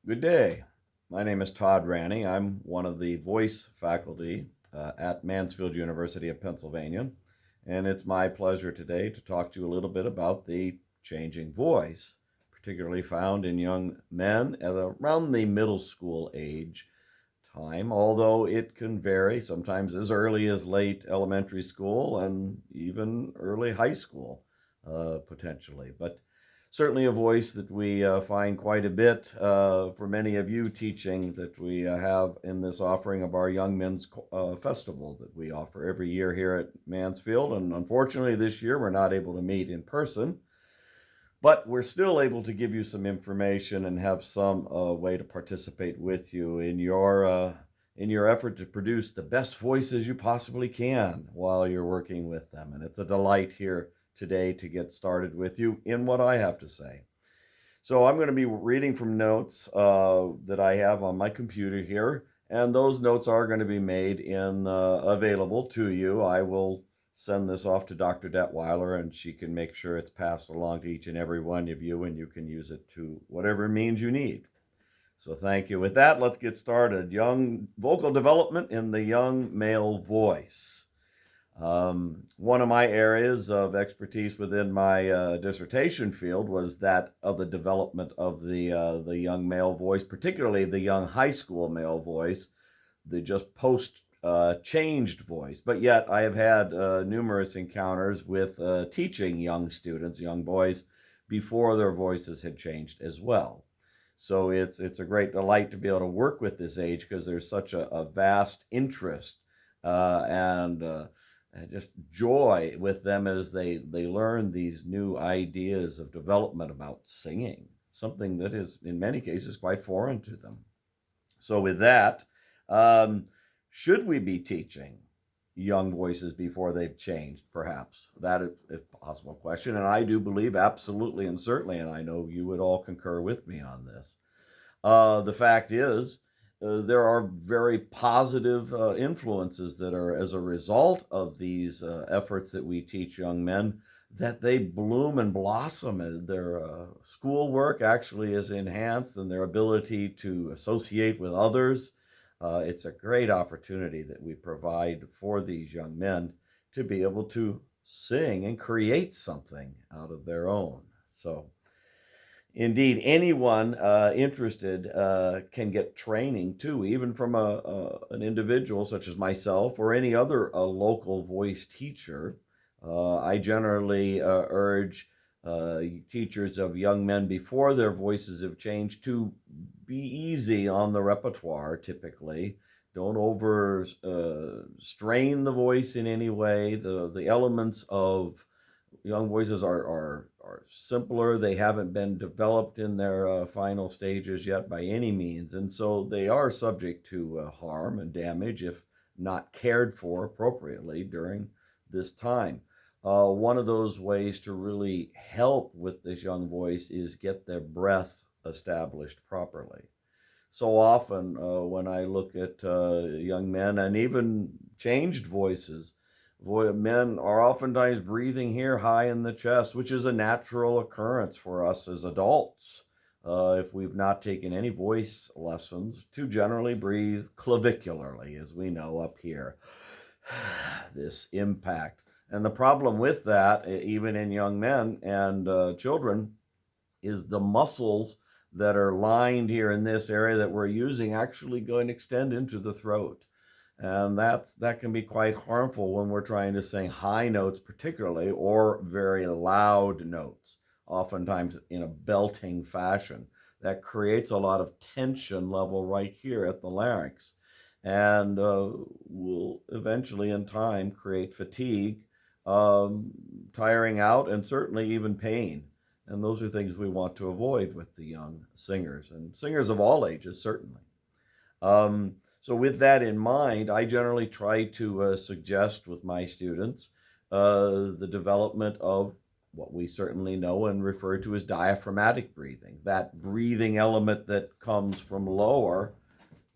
Good day. My name is Todd Ranney. I'm one of the voice faculty at Mansfield University of Pennsylvania, and it's my pleasure today to talk to you a little bit about the changing voice, particularly found in young men at around the middle school age time, although it can vary sometimes as early as late elementary school and even early high school, potentially. But certainly a voice that we find quite a bit for many of you teaching that we have in this offering of our Young Men's Festival that we offer every year here at Mansfield. And unfortunately, this year we're not able to meet in person, but we're still able to give you some information and have some way to participate with you in your effort to produce the best voices you possibly can while you're working with them. And it's a delight here today to get started with you in what I have to say. So I'm going to be reading from notes that I have on my computer here, and those notes are going to be made in available to you. I will send this off to Dr. Detweiler, and she can make sure it's passed along to each and every one of you, and you can use it to whatever means you need. So thank you. With that, let's get started. Young vocal development in the young male voice. One of my areas of expertise within my dissertation field was that of the development of the young male voice, particularly the young high school male voice, the just post changed voice. But yet I have had numerous encounters with teaching young students, young boys, before their voices had changed as well. So it's a great delight to be able to work with this age because there's such a vast interest and just joy with them as they learn these new ideas of development about singing, something that is in many cases quite foreign to them. So with that, um, should we be teaching young voices before they've changed? Perhaps that is a possible question, and I do believe absolutely and certainly, and I know you would all concur with me on this. The fact is, there are very positive influences that are as a result of these efforts that we teach young men, that they bloom and blossom, and their schoolwork actually is enhanced, and their ability to associate with others. It's a great opportunity that we provide for these young men to be able to sing and create something out of their own. So, indeed, anyone interested can get training too, even from an individual such as myself or any other local voice teacher. I generally urge teachers of young men before their voices have changed to be easy on the repertoire typically. Don't over strain the voice in any way. The elements of young voices are simpler. They haven't been developed in their final stages yet by any means, and so they are subject to harm and damage if not cared for appropriately during this time. One of those ways to really help with this young voice is get their breath established properly. So often when I look at young men and even changed voices, men are oftentimes breathing here high in the chest, which is a natural occurrence for us as adults. If we've not taken any voice lessons, to generally breathe clavicularly, as we know up here. This impact. And the problem with that, even in young men and children, is the muscles that are lined here in this area that we're using actually going to extend into the throat. And that can be quite harmful when we're trying to sing high notes particularly, or very loud notes, oftentimes in a belting fashion. That creates a lot of tension level right here at the larynx, and will eventually in time create fatigue, um, tiring out, and certainly even pain. And those are things we want to avoid with the young singers, and singers of all ages, certainly. So with that in mind, I generally try to suggest with my students the development of what we certainly know and refer to as diaphragmatic breathing, that breathing element that comes from lower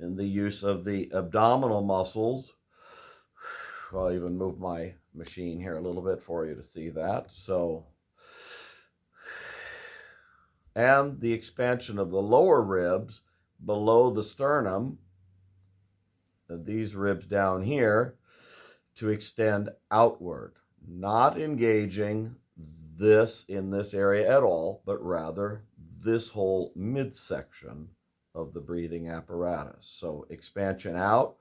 in the use of the abdominal muscles. I'll even move my machine here a little bit for you to see that. So, and the expansion of the lower ribs below the sternum, these ribs down here, to extend outward, not engaging this in this area at all, but rather this whole midsection of the breathing apparatus. So expansion out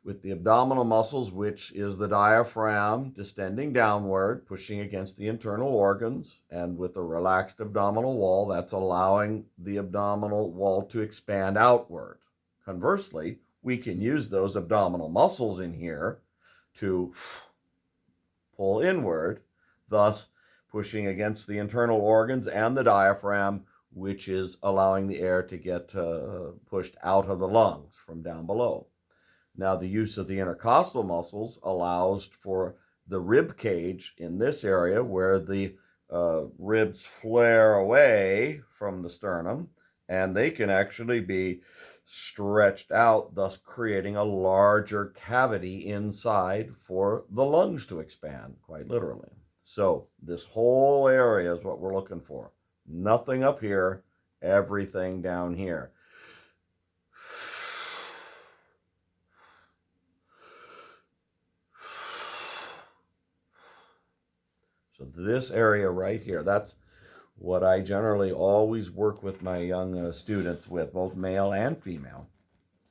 with the abdominal muscles, which is the diaphragm, distending downward, pushing against the internal organs, and with a relaxed abdominal wall, that's allowing the abdominal wall to expand outward. Conversely, we can use those abdominal muscles in here to pull inward, thus pushing against the internal organs and the diaphragm, which is allowing the air to get pushed out of the lungs from down below. Now, the use of the intercostal muscles allows for the rib cage in this area where the ribs flare away from the sternum, and they can actually be stretched out, thus creating a larger cavity inside for the lungs to expand, quite literally. So this whole area is what we're looking for. Nothing up here, everything down here. So this area right here, that's what I generally always work with my young students with, both male and female,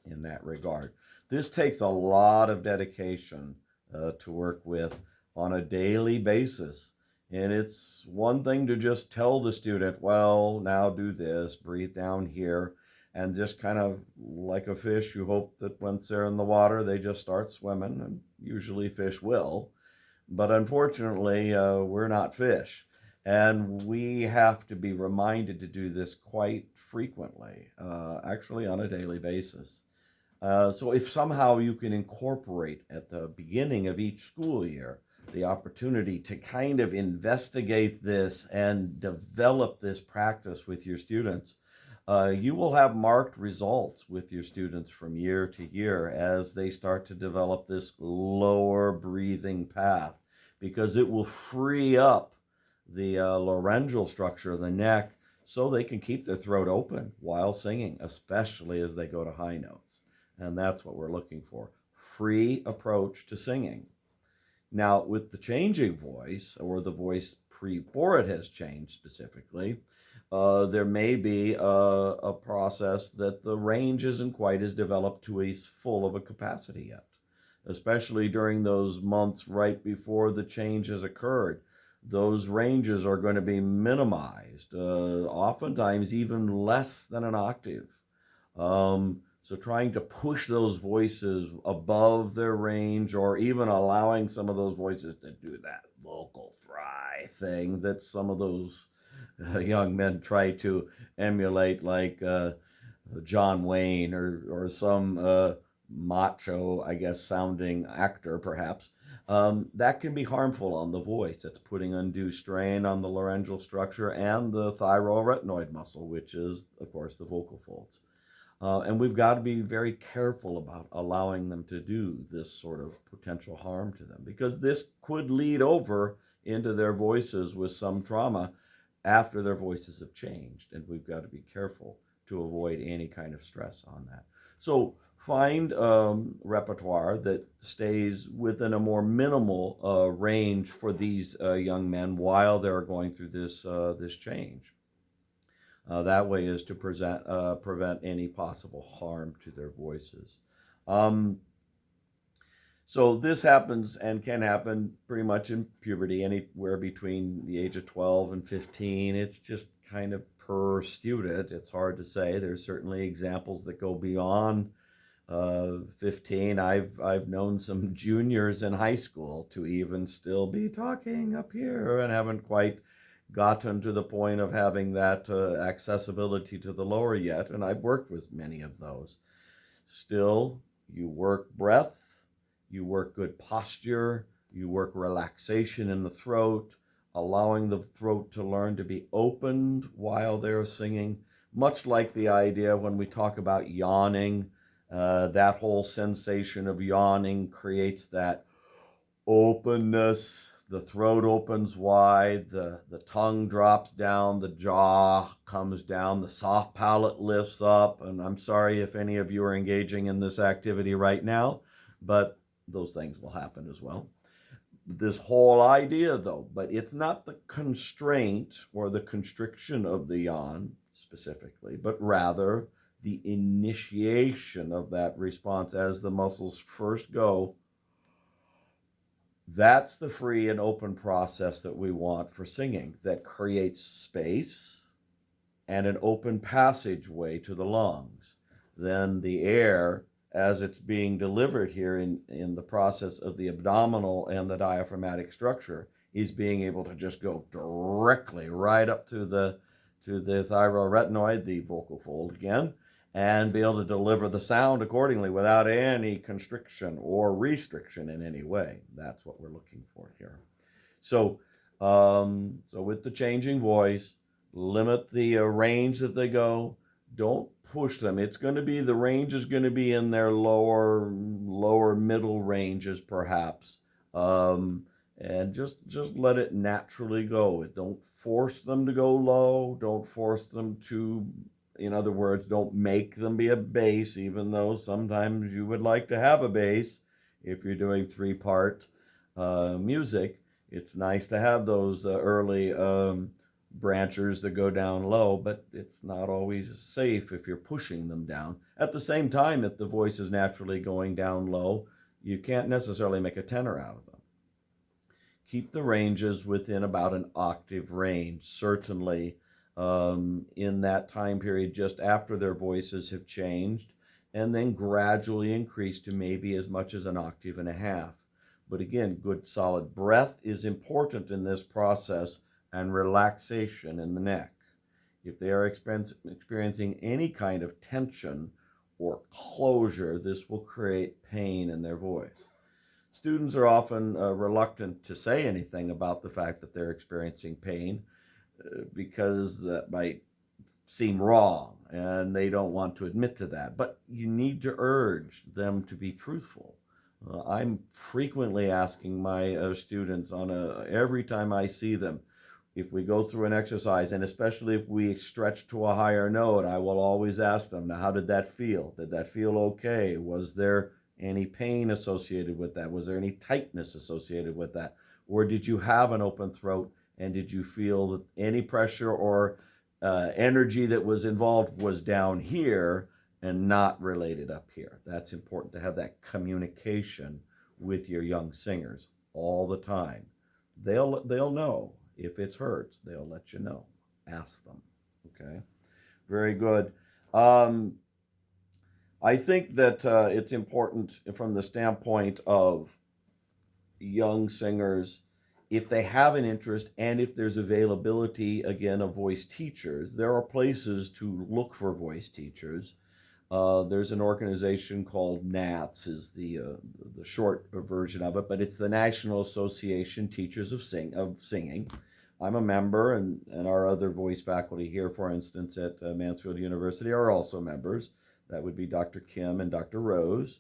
in that regard. This takes a lot of dedication to work with on a daily basis. And it's one thing to just tell the student, well, now do this, breathe down here, and just kind of like a fish, you hope that once they're in the water, they just start swimming, and usually fish will. But unfortunately, we're not fish. And we have to be reminded to do this quite frequently, actually on a daily basis. So if somehow you can incorporate at the beginning of each school year the opportunity to kind of investigate this and develop this practice with your students, you will have marked results with your students from year to year as they start to develop this lower breathing path, because it will free up the laryngeal structure of the neck so they can keep their throat open while singing, especially as they go to high notes. And that's what we're looking for. Free approach to singing. Now, with the changing voice, or the voice before it has changed specifically, there may be a process that the range isn't quite as developed to as full of a capacity yet, especially during those months right before the change has occurred. Those ranges are going to be minimized, oftentimes even less than an octave. So trying to push those voices above their range, or even allowing some of those voices to do that vocal fry thing that some of those young men try to emulate, like John Wayne or some macho, I guess, sounding actor, perhaps. That can be harmful on the voice. It's putting undue strain on the laryngeal structure and the thyroarytenoid muscle, which is, of course, the vocal folds. And we've got to be very careful about allowing them to do this sort of potential harm to them, because this could lead over into their voices with some trauma after their voices have changed. And we've got to be careful to avoid any kind of stress on that. So find repertoire that stays within a more minimal range for these young men while they're going through this change. That way is to prevent any possible harm to their voices. So this happens and can happen pretty much in puberty, anywhere between the age of 12 and 15. It's just kind of per student. It's hard to say. There's certainly examples that go beyond 15. I've known some juniors in high school to even still be talking up here and haven't quite gotten to the point of having that accessibility to the lower yet, and I've worked with many of those. Still, you work breath, you work good posture, you work relaxation in the throat, allowing the throat to learn to be opened while they're singing, much like the idea when we talk about yawning. That whole sensation of yawning creates that openness the throat opens wide, the tongue drops down, the jaw comes down, the soft palate lifts up. And I'm sorry if any of you are engaging in this activity right now, but those things will happen as well. This whole idea, though, but it's not the constraint or the constriction of the yawn specifically, but rather the initiation of that response as the muscles first go. That's the free and open process that we want for singing, that creates space and an open passageway to the lungs. Then the air, as it's being delivered here in the process of the abdominal and the diaphragmatic structure, is being able to just go directly right up to the thyroretinoid, the vocal fold again, and be able to deliver the sound accordingly without any constriction or restriction in any way. That's what we're looking for here. So, with the changing voice, limit the range that they go. Don't push them. It's going to be, the range is going to be in their lower middle ranges perhaps. And just let it naturally go. Don't force them to go low. Don't force them to, in other words, don't make them be a bass, even though sometimes you would like to have a bass. If you're doing 3-part music, it's nice to have those early branchers that go down low, but it's not always safe if you're pushing them down. At the same time, if the voice is naturally going down low, you can't necessarily make a tenor out of them. Keep the ranges within about an octave range, certainly in that time period just after their voices have changed, and then gradually increase to maybe as much as an octave and a half. But again, good solid breath is important in this process, and relaxation in the neck. If they are experiencing any kind of tension or closure, this will create pain in their voice. Students are often reluctant to say anything about the fact that they're experiencing pain because that might seem wrong and they don't want to admit to that. But you need to urge them to be truthful. I'm frequently asking my students every time I see them, if we go through an exercise, and especially if we stretch to a higher note, I will always ask them, now, how did that feel? Did that feel okay? Was there any pain associated with that? Was there any tightness associated with that? Or did you have an open throat, and did you feel that any pressure or energy that was involved was down here and not related up here? That's important to have that communication with your young singers all the time. They'll know. If it hurts, they'll let you know. Ask them. Okay, very good. I think that it's important from the standpoint of young singers, if they have an interest and if there's availability, again, of voice teachers, there are places to look for voice teachers. There's an organization called NATS, is the short version of it, but it's the National Association Teachers of Singing. I'm a member, and our other voice faculty here, for instance, at Mansfield University are also members. That would be Dr. Kim and Dr. Rose,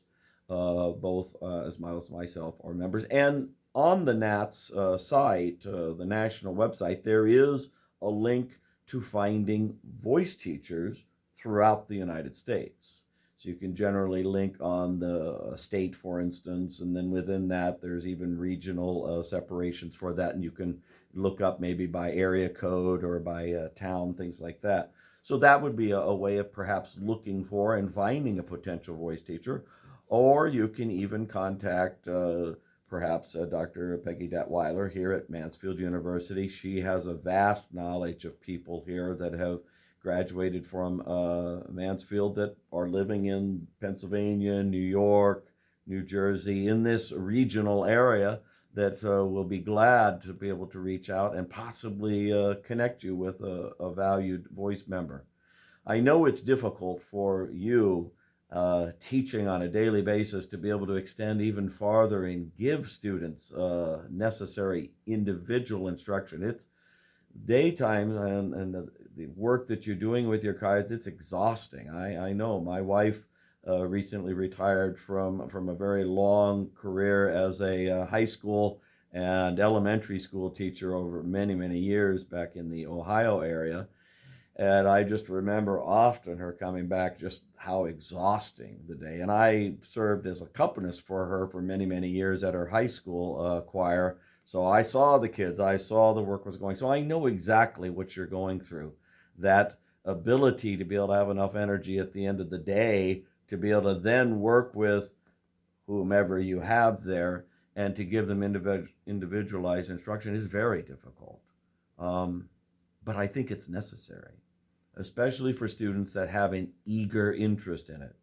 both as myself are members. And on the NATS site, the national website, there is a link to finding voice teachers throughout the United States. So you can generally link on the state, for instance, and then within that, there's even regional separations for that, and you can look up maybe by area code or by town, things like that. So that would be a way of perhaps looking for and finding a potential voice teacher. Or you can even contact perhaps Dr. Peggy Detweiler here at Mansfield University. She has a vast knowledge of people here that have graduated from Mansfield that are living in Pennsylvania, New York, New Jersey, in this regional area, that will be glad to be able to reach out and possibly connect you with a valued voice member. I know it's difficult for you teaching on a daily basis to be able to extend even farther and give students necessary individual instruction. It's daytime, and the work that you're doing with your kids, it's exhausting. I know my wife recently retired from a very long career as a high school and elementary school teacher over many, many years back in the Ohio area. And I just remember often her coming back, just how exhausting the day. And I served as accompanist for her for many, many years at her high school choir. So I saw the kids, I saw the work was going. So I know exactly what you're going through. That ability to be able to have enough energy at the end of the day to be able to then work with whomever you have there and to give them individualized instruction is very difficult. Um, but I think it's necessary, especially for students that have an eager interest in it.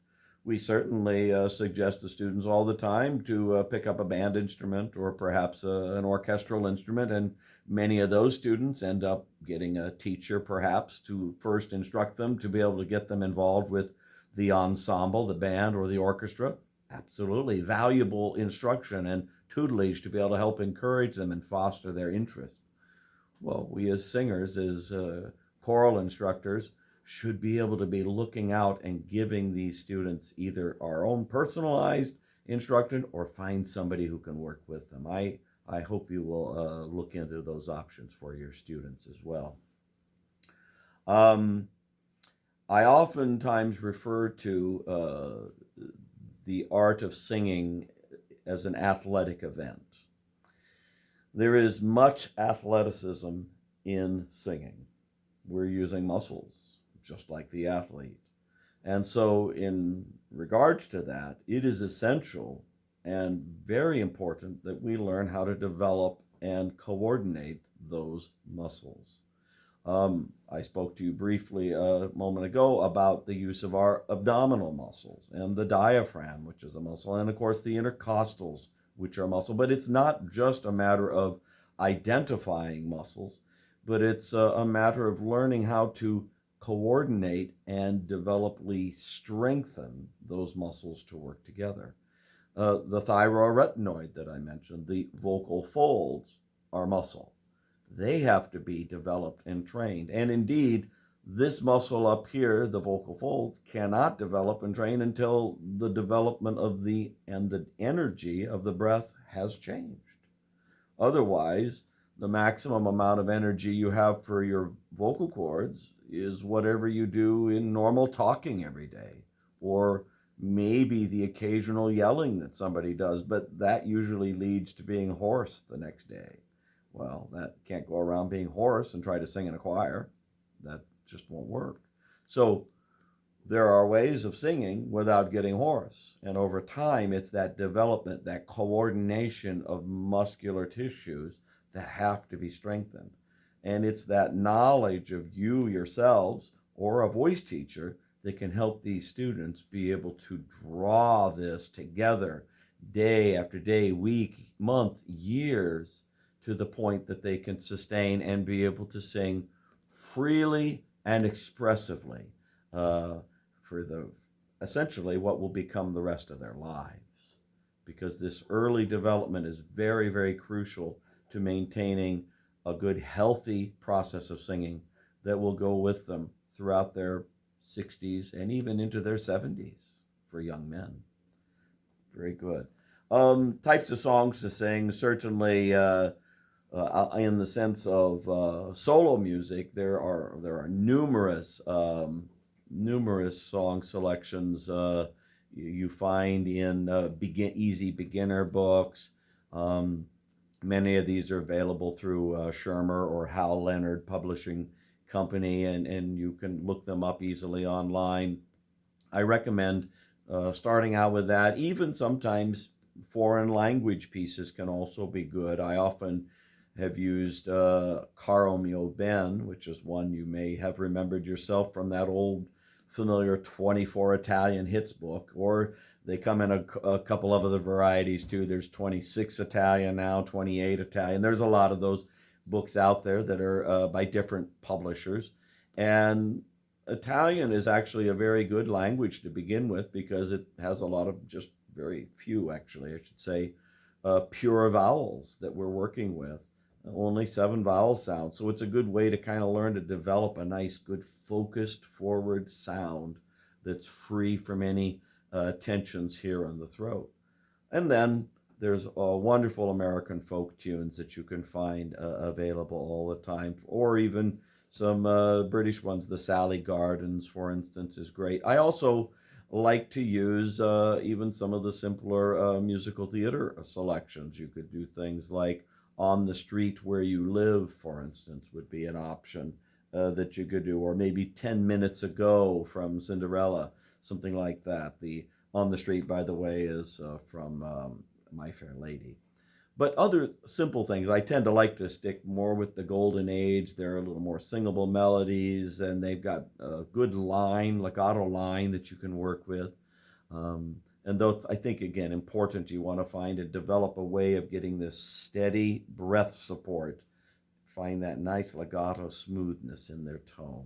We certainly suggest to students all the time to pick up a band instrument or perhaps an orchestral instrument, and many of those students end up getting a teacher perhaps to first instruct them to be able to get them involved with the ensemble, the band, or the orchestra. Absolutely valuable instruction and tutelage to be able to help encourage them and foster their interest. Well, we as singers, as choral instructors, should be able to be looking out and giving these students either our own personalized instruction or find somebody who can work with them. I hope you will look into those options for your students as well. I oftentimes refer to the art of singing as an athletic event. There is much athleticism in singing. We're using muscles, just like the athlete. And so in regards to that, it is essential and very important that we learn how to develop and coordinate those muscles. I spoke to you briefly a moment ago about the use of our abdominal muscles and the diaphragm, which is a muscle, and of course the intercostals, which are muscle. But it's not just a matter of identifying muscles, but it's a matter of learning how to coordinate and developmentally strengthen those muscles to work together. The thyroretinoid that I mentioned, the vocal folds are muscle. They have to be developed and trained. And indeed, this muscle up here, the vocal folds, cannot develop and train until the development of the energy of the breath has changed. Otherwise, the maximum amount of energy you have for your vocal cords is whatever you do in normal talking every day, or maybe the occasional yelling that somebody does, but that usually leads to being hoarse the next day. Well, that can't go around being hoarse and try to sing in a choir. That just won't work. So there are ways of singing without getting hoarse. And over time, it's that development, that coordination of muscular tissues that have to be strengthened. And it's that knowledge of you yourselves or a voice teacher that can help these students be able to draw this together day after day, week, month, years, to the point that they can sustain and be able to sing freely and expressively for the essentially what will become the rest of their lives. Because this early development is very, very crucial to maintaining a good, healthy process of singing that will go with them throughout their 60s and even into their 70s for young men. Very good. Types of songs to sing, certainly in the sense of solo music, there are numerous song selections you find in easy beginner books. Many of these are available through Shermer or Hal Leonard Publishing Company, and you can look them up easily online. I recommend starting out with that. Even sometimes foreign language pieces can also be good. I often have used Caro mio ben, which is one you may have remembered yourself from that old familiar 24 Italian hits book, or they come in a couple of other varieties too. There's 26 Italian now, 28 Italian. There's a lot of those books out there that are by different publishers. And Italian is actually a very good language to begin with because it has a lot of just very few, actually, I should say, pure vowels that we're working with. Only 7 vowel sounds. So it's a good way to kind of learn to develop a nice, good, focused forward sound that's free from any tensions here on the throat. And then There's wonderful American folk tunes that you can find available all the time, or even some British ones. The Sally Gardens, for instance, is great. I also like to use even some of the simpler musical theater selections. You could do things like On the Street Where You Live, for instance, would be an option that you could do, or maybe 10 Minutes Ago from Cinderella, something like that. The On the Street, by the way, is from My Fair Lady. But other simple things, I tend to like to stick more with the Golden Age. They're a little more singable melodies, and they've got a good line, legato line that you can work with. And though I think, again, important, you want to find and develop a way of getting this steady breath support. Find that nice legato smoothness in their tone.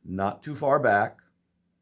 Not too far back,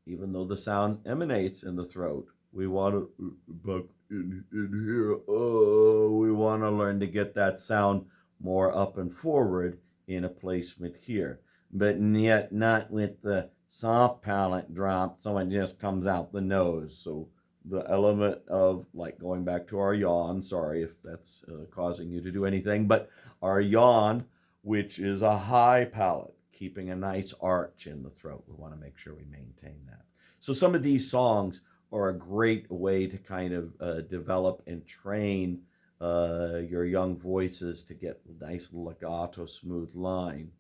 even though the sound emanates in the throat. We want to, back in here, we want to learn to get that sound more up and forward in a placement here. But yet not with the soft palate drop, so it just comes out the nose. So the element of, like going back to our yawn, sorry if that's causing you to do anything, but our yawn, which is a high palate, keeping a nice arch in the throat. We want to make sure we maintain that. So some of these songs are a great way to kind of develop and train your young voices to get a nice legato, smooth line.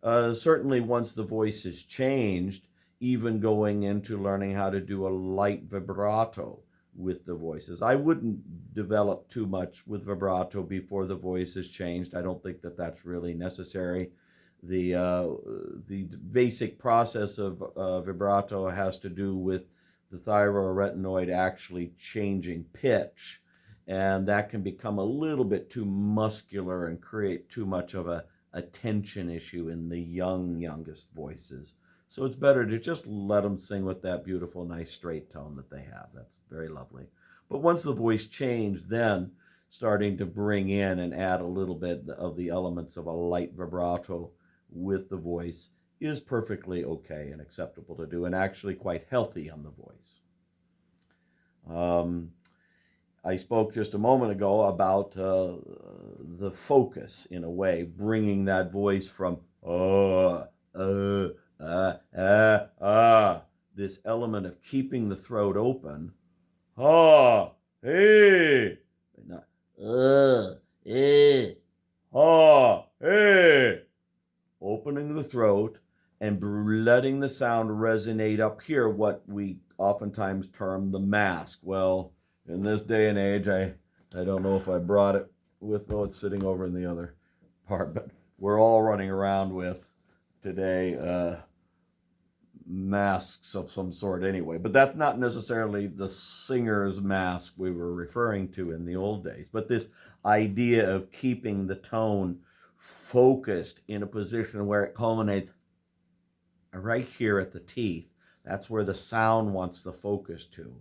Certainly once the voice is changed, even going into learning how to do a light vibrato with the voices. I wouldn't develop too much with vibrato before the voice is changed. I don't think that that's really necessary. The basic process of vibrato has to do with the thyroretinoid actually changing pitch, and that can become a little bit too muscular and create too much of a tension issue in the youngest voices. So it's better to just let them sing with that beautiful, nice straight tone that they have. That's very lovely. But once the voice changed, then starting to bring in and add a little bit of the elements of a light vibrato with the voice is perfectly okay and acceptable to do, and actually quite healthy on the voice. I spoke just a moment ago about the focus, in a way, bringing that voice from this element of keeping the throat open, hey, not hey, opening the throat and letting the sound resonate up here, what we oftentimes term the mask. Well, in this day and age, I don't know if I brought it with me. It's sitting over in the other part, but we're all running around with today masks of some sort anyway. But that's not necessarily the singer's mask we were referring to in the old days. But this idea of keeping the tone focused in a position where it culminates right here at the teeth. That's where the sound wants the focus to.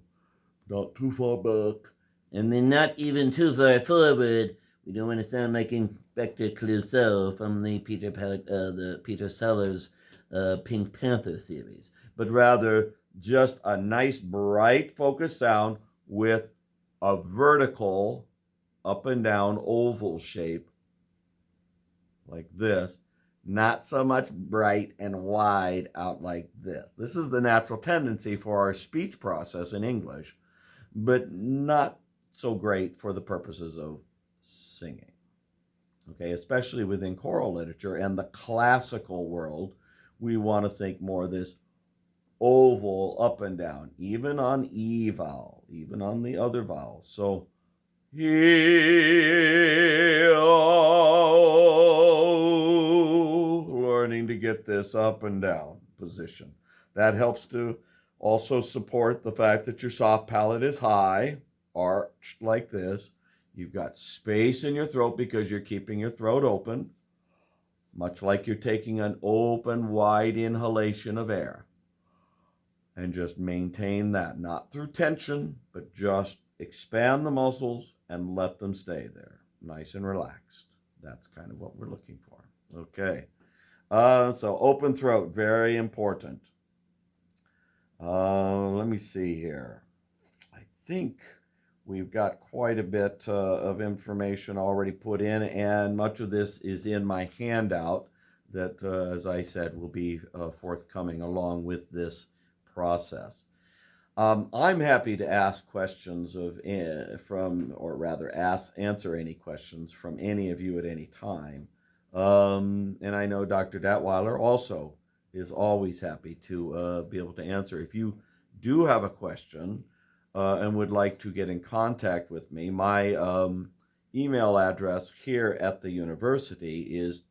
Not too far back. And then not even too far forward. We don't want to sound like Inspector Clouseau from the Peter Sellers Pink Panther series, but rather just a nice, bright, focused sound with a vertical, up and down oval shape like this. Not so much bright and wide out like this. This is the natural tendency for our speech process in English, but not so great for the purposes of singing. Okay, especially within choral literature and the classical world, we want to think more of this oval up and down, even on E vowel, even on the other vowels. So, learning to get this up and down position. That helps to also support the fact that your soft palate is high, arched like this. You've got space in your throat because you're keeping your throat open, much like you're taking an open, wide inhalation of air. And just maintain that, not through tension, but just expand the muscles and let them stay there, nice and relaxed. That's kind of what we're looking for. Okay. So open throat, very important. Let me see here. I think We've got quite a bit of information already put in, and much of this is in my handout that, as I said, will be forthcoming along with this process. I'm happy to ask questions or rather, answer any questions from any of you at any time. And I know Dr. Datweiler also is always happy to be able to answer. If you do have a question and would like to get in contact with me, my email address here at the university is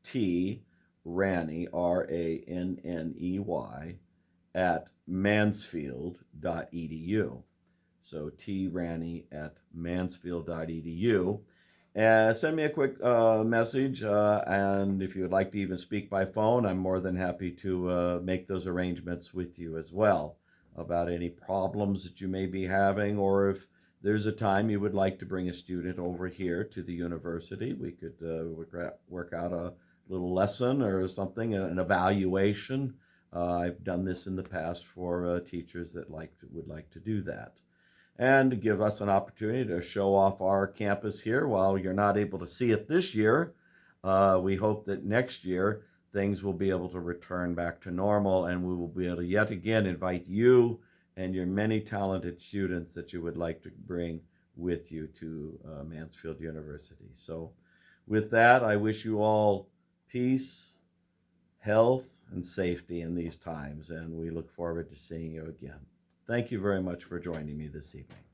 Ranney, Ranney, at mansfield.edu. So Ranney at mansfield.edu. Send me a quick message, and if you would like to even speak by phone, I'm more than happy to make those arrangements with you as well about any problems that you may be having, or if there's a time you would like to bring a student over here to the university, we could work out a little lesson or something, an evaluation. I've done this in the past for teachers that would like to do that. And give us an opportunity to show off our campus here. While you're not able to see it this year, we hope that next year things will be able to return back to normal, and we will be able to yet again invite you and your many talented students that you would like to bring with you to Mansfield University. So with that, I wish you all peace, health, and safety in these times, and we look forward to seeing you again. Thank you very much for joining me this evening.